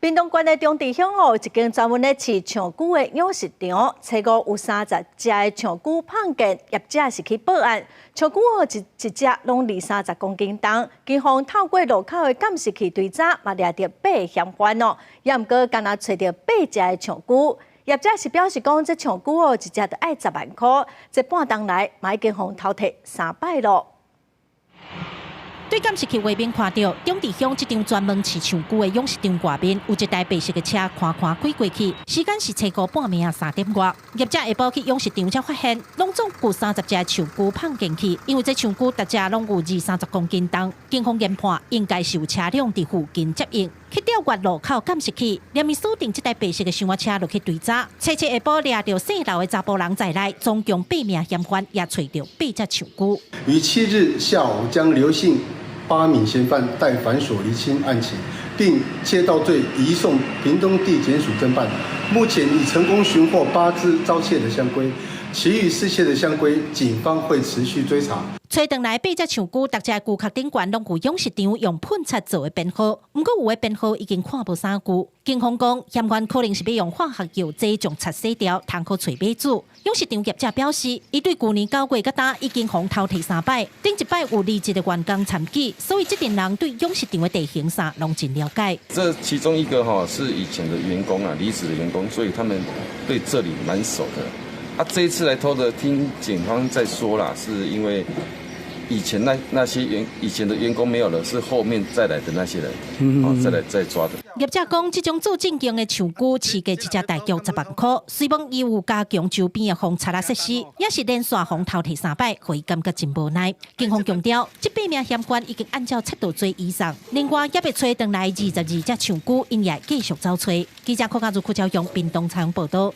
屏东县的中地乡一间专门咧饲长龟的养殖场，初五有30只的长龟碰见，业者是去报案。长龟一只拢20-30公斤重，警方透过路口的监视器追查，嘛掠到8个嫌犯哦，也毋过敢若找到8只的长龟。业者是表示讲，这长龟一只就要10万块，这半冬来嘛已经互偷摕3摆咯。 对监视器画面看到，中地乡这张专门饲长龟的养殖场外面有一台白色的车开过去，时间是初五半暝3点外。业者下晡去养殖场才发现，拢总有30只长龟碰进去，因为这长龟大只拢有20-30公斤重，警方研判应该是有车辆伫附近接应。 去调阅路口监视器，连面锁定这台白色的厢车落去追查，下晡掠到姓刘的查甫人在内，总共8名嫌犯，也找到8只长龟。于7日下午将刘姓8名嫌犯带反锁厘清案情，并窃盗罪移送屏东地检署侦办。目前已成功寻获8只遭窃的香龟，其余失窃的香龟，警方会持续追查。 找回来8只长龟，大只龟壳顶悬拢有养殖场用喷漆做的编号，不过有的编号已经看无啥久。警方讲，嫌犯可能是要用化学药剂将漆洗掉，通可找买主。养殖场业者表示，伊对去年9月到打已经互偷摕3摆，顶一摆有20个员工参与，所以这群人对养殖场的地形啥拢真了解。这其中一个是以前的员工啊，离职的员工，所以他们对这里蛮熟的。这一次来偷的，听警方在说啦，是因为。 以前那些以前的员工没有了，是后面再来的那些人，再抓的。业者讲，这种做正经的长龟，饲价一只大约10万块。虽然伊有加强周边的防擦拉设施，也是连续互偷摕3摆，让伊感觉真无奈。警方强调，这8名嫌犯已经按照窃盗罪移送，另外也被找回来22只长龟，因也继续找找。记者柯家如邱朝阳屏东采访报道。